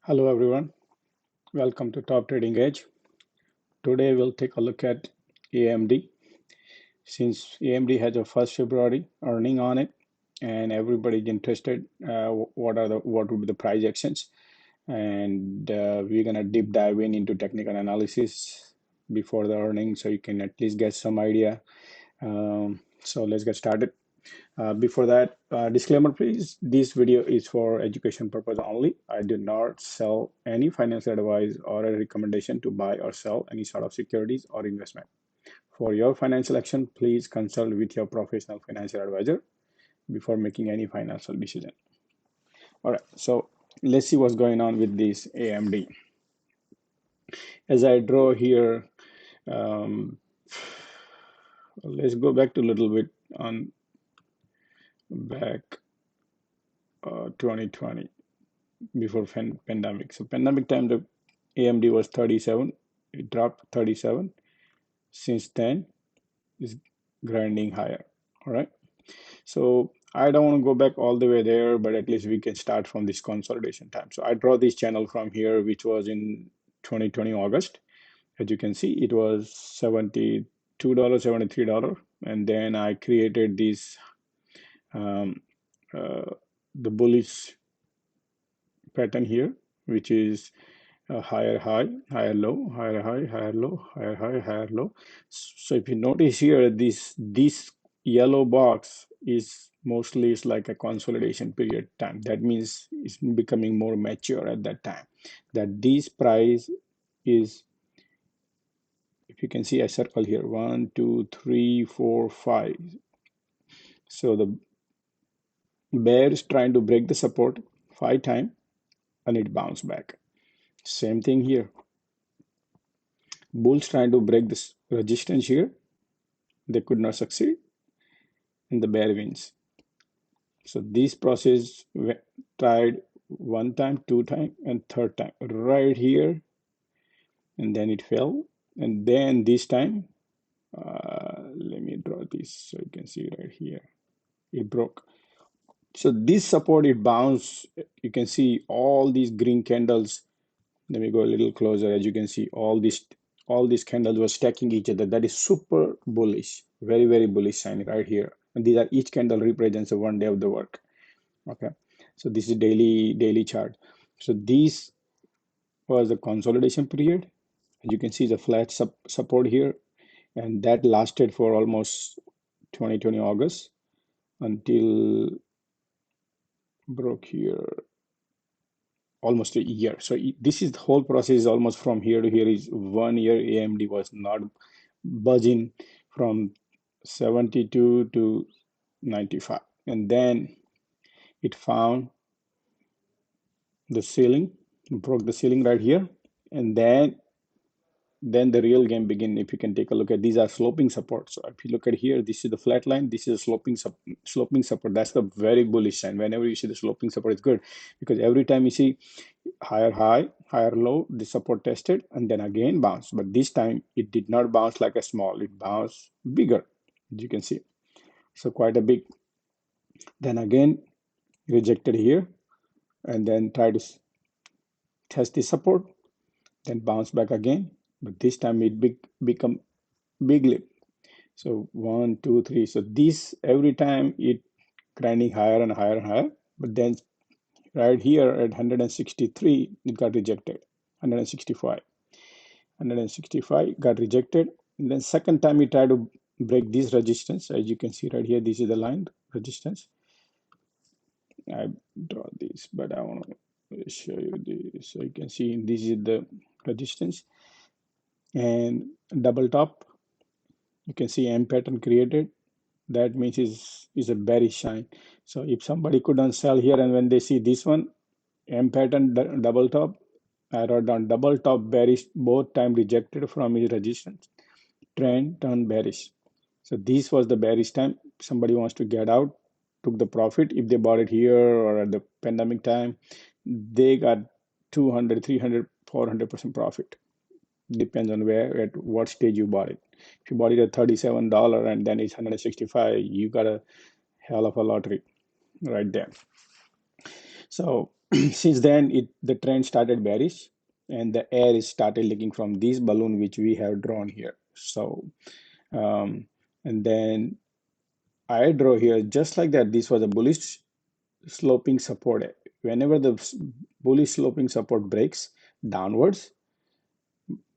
Hello everyone, welcome to Top Trading Edge. Today we'll take a look at AMD. Since AMD has a 1st February earning on it, and everybody's interested, what would be the price actions, and we're gonna deep dive into technical analysis before the earnings, so you can at least get some idea. So let's get started. Before that, disclaimer please, this video is for education purpose only. I do not sell any financial advice or a recommendation to buy or sell any sort of securities or investment. For your financial action, please consult with your professional financial advisor before making any financial decision. All right, so let's see what's going on with this AMD. As I draw here, um, let's go back to a little bit on back 2020. Before pandemic. So pandemic time, the AMD was 37. It dropped 37. Since then, it's grinding higher. All right. So I don't want to go back all the way there, but at least we can start from this consolidation time. So I draw this channel from here, which was in 2020 August. As you can see, it was $72, $73, and then I created this um, the bullish pattern here, which is higher high, higher low, higher high, higher low, higher high, higher low. So if you notice here, this yellow box is mostly is like a consolidation period time. That means it's becoming more mature at that time. That this price is, if you can see, a circle here, 1, 2, 3, 4, 5. So the bear is trying to break the support 5 times and it bounced back. Same thing here. Bulls trying to break this resistance here. They could not succeed and the bear wins. So this process tried 1 time, 2 time, and 3rd time right here, and then it fell. And then this time, let me draw this so you can see right here, it broke. So this support, it bounced. You can see all these green candles. Let me go a little closer. As you can see, all these candles were stacking each other. That is super bullish, very, very bullish sign right here. And these are, each candle represents a 1 day of the work. Okay, so this is daily chart. So this was the consolidation period. As you can see, the flat support here, and that lasted for almost 2020 August until broke here, almost a year. So this is the whole process, almost from here to here is 1 year. AMD was not budging from 72 to 95, and then it found the ceiling, broke the ceiling right here, and then the real game begin. If you can take a look at, these are sloping support. So if you look at here, this is the flat line, this is a sloping support. That's the very bullish sign. Whenever you see the sloping support, it's good, because every time you see higher high, higher low, the support tested and then again bounce. But this time it did not bounce like a small, it bounced bigger, as you can see. So quite a big. Then again rejected here, and then try to test the support, then bounce back again. But this time it become big lip. So 1, 2, 3. So this, every time it grinding higher and higher and higher. But then right here at 163, it got rejected. 165. 165 got rejected. And then second time it tried to break this resistance. As you can see right here, this is the line resistance. I draw this, but I want to show you this. So you can see this is the resistance. And double top, you can see M pattern created. That means is a bearish sign. So if somebody couldn't sell here, and when they see this one, M pattern double top, I wrote down double top bearish, both time rejected from his resistance, trend turned bearish. So this was the bearish time. Somebody wants to get out, took the profit. If they bought it here or at the pandemic time, they got 200, 300, 400% profit. Depends on where, at what stage you bought it. If you bought it at $37 and then it's 165, you got a hell of a lottery right there. So Since then, the trend started bearish, and the air is started leaking from this balloon which we have drawn here. So, um, and then I draw here just like that. This was a bullish sloping support. Whenever the bullish sloping support breaks downwards,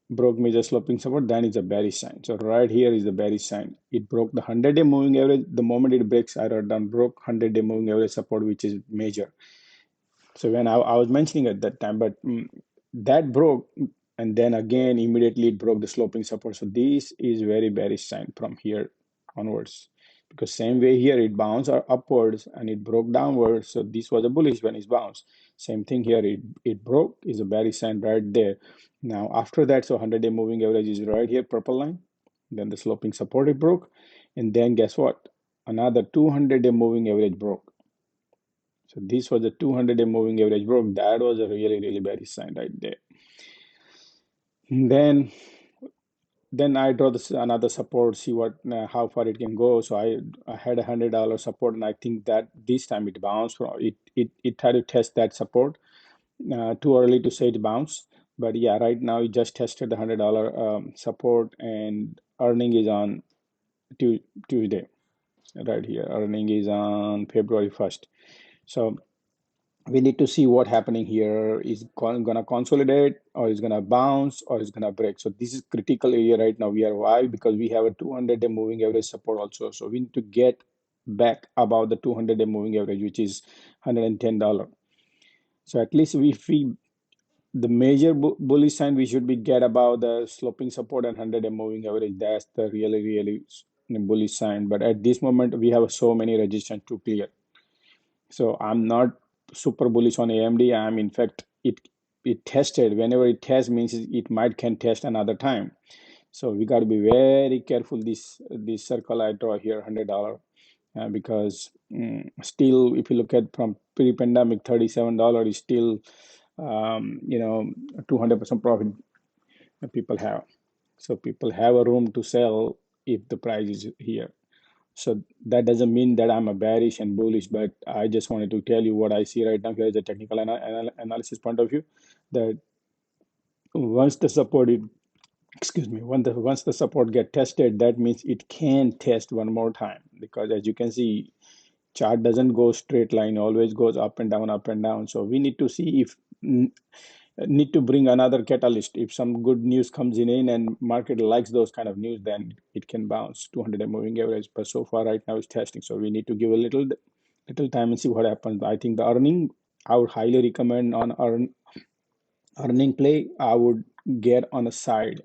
broke major sloping support, then it's a bearish sign. So right here is the bearish sign. It broke the 100-day moving average. The moment it breaks, I wrote down broke 100-day moving average support, which is major. So when I was mentioning at that time, but that broke, and then again immediately it broke the sloping support. So this is very bearish sign from here onwards, because same way here it bounced upwards and it broke downwards. So this was a bullish when it bounced. Same thing here, it broke, is a bearish sign right there. Now after that, so 100-day moving average is right here, purple line. Then the sloping support it broke, and then guess what? Another 200-day moving average broke. So this was the 200-day moving average broke. That was a really, really bearish sign right there. And then I draw this another support, see what how far it can go. So I had $100 support, and I think that this time it bounced from it tried to test that support. Too early to say it bounced, but yeah, right now it just tested the $100 support, and earning is on Tuesday. Right here, earning is on February 1st. So we need to see what happening here. Is gonna consolidate, or is gonna bounce, or is gonna break. So this is critical area right now. We are why, because we have a 200-day moving average support also. So we need to get back about the 200-day moving average, which is $110. So at least if we the major bullish sign, we should be get about the sloping support and 100-day moving average. That's the really, really bullish sign. But at this moment we have so many resistance to clear. So I'm not super bullish on AMD. I'm in fact it tested. Whenever it tests means it might can test another time. So we got to be very careful. This circle I draw here, $100, because still if you look at from pre-pandemic, $37 is still 200% profit that people have. So people have a room to sell if the price is here. So that doesn't mean that I'm a bearish and bullish, but I just wanted to tell you what I see right now here is a technical analysis point of view. That once the support is, excuse me, once the support get tested, that means it can test one more time, because as you can see, chart doesn't go straight line, always goes up and down, up and down. So we need to see if need to bring another catalyst. If some good news comes in and market likes those kind of news, then it can bounce 200 moving average. But so far right now it's testing, so we need to give a little time and see what happens. I think the earning, I would highly recommend on earning play. I would get on a side,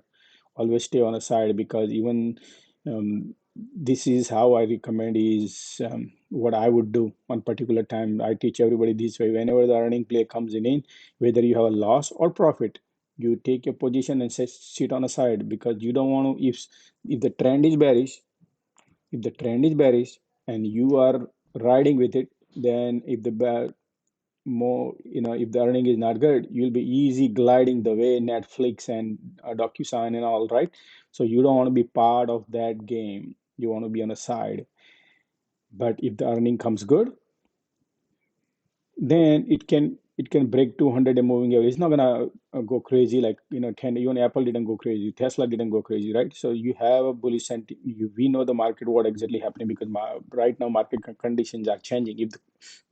always stay on a side, because even um, this is how I recommend is what I would do on particular time. I teach everybody this way. Whenever the earning play comes in, whether you have a loss or profit, you take your position and sit on a side, because you don't want to, if the trend is bearish, if the trend is bearish and you are riding with it, then if the more, if the earning is not good, you'll be easy gliding the way Netflix and DocuSign and all, right? So you don't want to be part of that game. You want to be on the side. But if the earning comes good, then it can break 200 moving average. It's not gonna go crazy like, can even Apple didn't go crazy, Tesla didn't go crazy, right? So you have a bullish sentiment. We know the market what exactly happening, because right now market conditions are changing.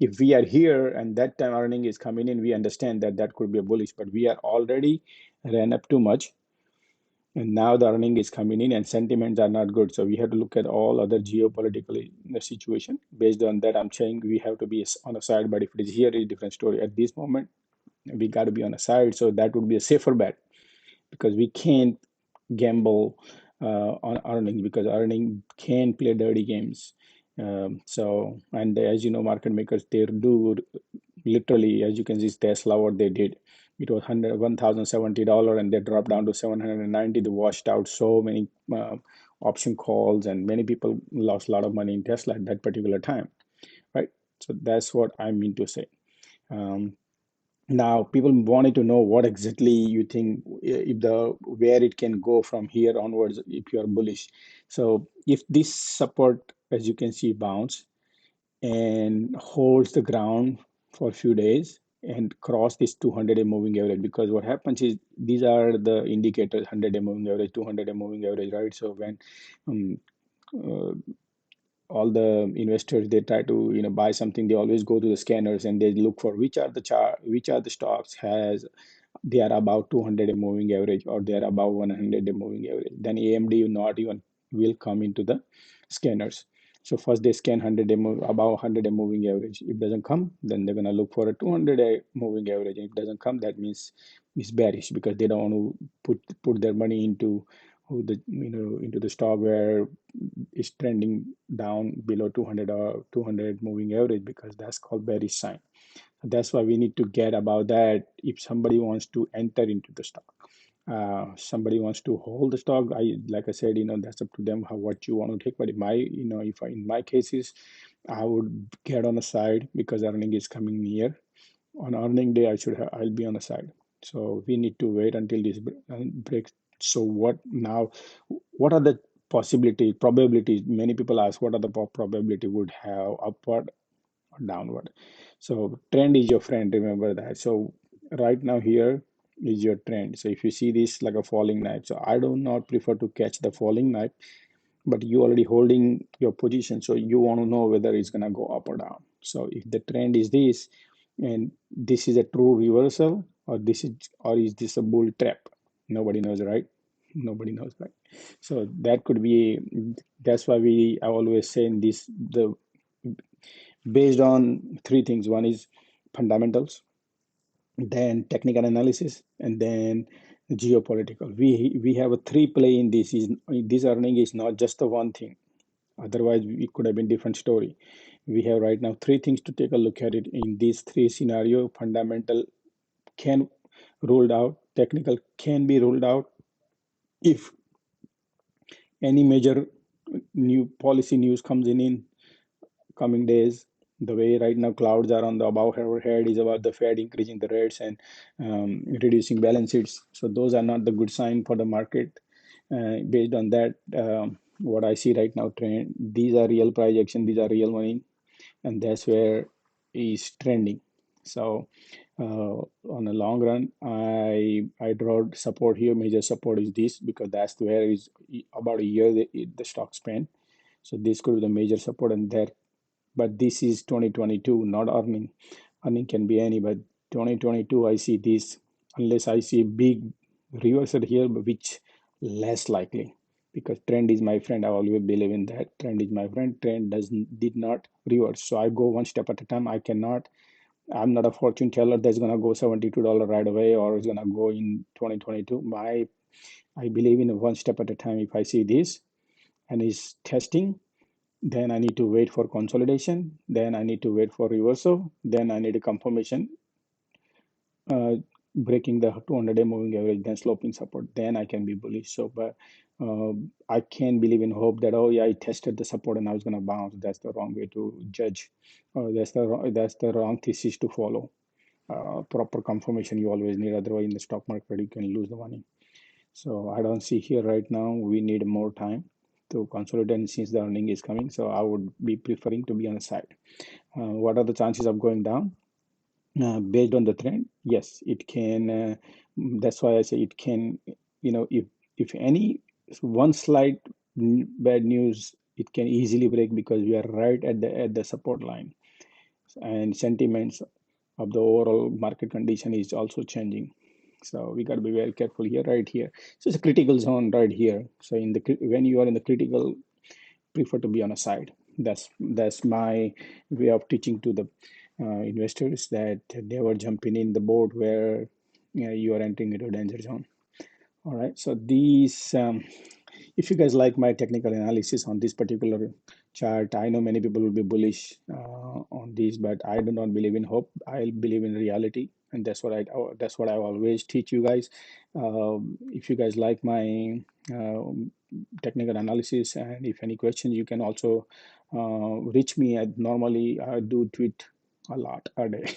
If we are here and that time earning is coming in, we understand that that could be a bullish, but we are already ran up too much, and now the earning is coming in and sentiments are not good. So we have to look at all other geopolitical situation. Based on that, I'm saying we have to be on a side. But if it is here, it's a different story. At this moment, we got to be on a side. So that would be a safer bet, because we can't gamble on earnings, because earning can play dirty games. So, and as you know, market makers, they do literally, as you can see, Tesla, what they did, it was $1,070 and they dropped down to 790. They washed out so many option calls, and many people lost a lot of money in Tesla at that particular time, right? So that's what I mean to say. Um, Now, people wanted to know what exactly you think, if the where it can go from here onwards if you are bullish. So if this support, as you can see, bounce and holds the ground for a few days, and cross this 200-day moving average, because what happens is these are the indicators: 100-day moving average, 200-day moving average, right? So when um, uh, all the investors, they try to buy something, they always go to the scanners and they look for which are the stocks has they are about 200-day moving average, or they are above 100-day moving average. Then AMD not even will come into the scanners. So first they scan 100-day above 100-day moving average. If it doesn't come, then they're gonna look for a 200-day moving average. If it doesn't come, that means it's bearish, because they don't want to put their money into into the stock where it's trending down below 200 or 200 moving average, because that's called bearish sign. That's why we need to get about that. If somebody wants to enter into the stock, somebody wants to hold the stock, I like I said, that's up to them how what you want to take. But in my if I, in my cases, I would get on the side, because earning is coming near. On earning day, I'll be on the side. So we need to wait until this breaks. So what now? What are the possibilities, probabilities? Many people ask, what are the probability would have upward or downward? So trend is your friend, remember that. So right now here is your trend. So if you see this like a falling knife, so I do not prefer to catch the falling knife, but you already holding your position, so you want to know whether it's going to go up or down. So if the trend is this, and this is a true reversal, or is this a bull trap? Nobody knows, right? Nobody knows, right? So that could be. That's why I always say in this, the based on three things. One is fundamentals, then technical analysis, and then geopolitical. We have a three play in this. Is this earning is not just the one thing. Otherwise, it could have been different story. We have right now three things to take a look at it in these three scenario. Fundamental can ruled out, technical can be ruled out if any major new policy news comes in coming days. The way right now clouds are on the above our head is about the Fed increasing the rates and reducing balance sheets. So those are not the good sign for the market. Based on that, what I see right now, trend, these are real price action, these are real money, and that's where is trending. So on the long run, I draw support here. Major support is this, because that's where is about a year the stock spent. So this could be the major support, and there. But this is 2022, not earning. Earning can be any, but 2022 I see this, unless I see big reversal here, which less likely, because trend is my friend. I always believe in that. Trend is my friend. Trend doesn't did not reverse, so I go one step at a time. I'm not a fortune teller that's gonna go $72 right away, or it's gonna go in 2022. I believe in one step at a time. If I see this and is testing, then I need to wait for consolidation, then I need to wait for reversal, then I need a confirmation, uh, breaking the 200-day moving average, then sloping support, then I can be bullish. So, but I can't believe in hope that, oh yeah, I tested the support and I was going to bounce. That's the wrong way to judge. That's the wrong thesis to follow. Proper confirmation you always need, otherwise in the stock market you can lose the money. So I don't see here right now. We need more time to consolidate since the earning is coming. So I would be preferring to be on the side. What are the chances of going down? Based on the trend, yes, it can. That's why I say it can. If any one slight bad news, it can easily break, because we are right at the support line, and sentiments of the overall market condition is also changing. So we got to be very careful here, right here. So it's a critical zone right here. So when you are in the critical, prefer to be on a side. That's my way of teaching to the investors, that never jumping in the boat where you are entering into a danger zone. All right. So these, if you guys like my technical analysis on this particular chart, I know many people will be bullish on this, but I do not believe in hope. I believe in reality, and that's what I always teach you guys. If you guys like my technical analysis, and if any questions, you can also reach me. Normally I do tweet a lot a day.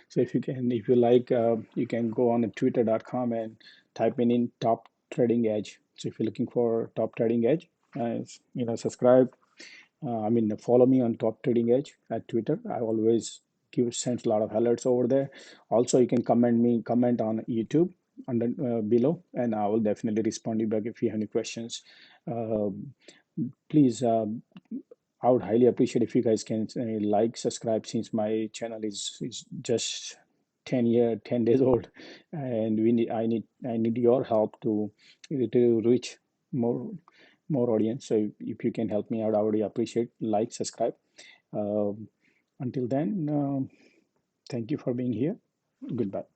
So if you like, you can go on twitter.com and type in top trading edge. So if you're looking for top trading edge, subscribe. Follow me on top trading edge at Twitter. I always sends a lot of alerts over there. Also, you can comment on YouTube under below, and I will definitely respond to you back if you have any questions. Um Please, I would highly appreciate if you guys can like, subscribe, since my channel is just 10 days old, and I need your help to reach more audience. So if you can help me out, I would appreciate. Like, subscribe. Um, until then, thank you for being here. Goodbye.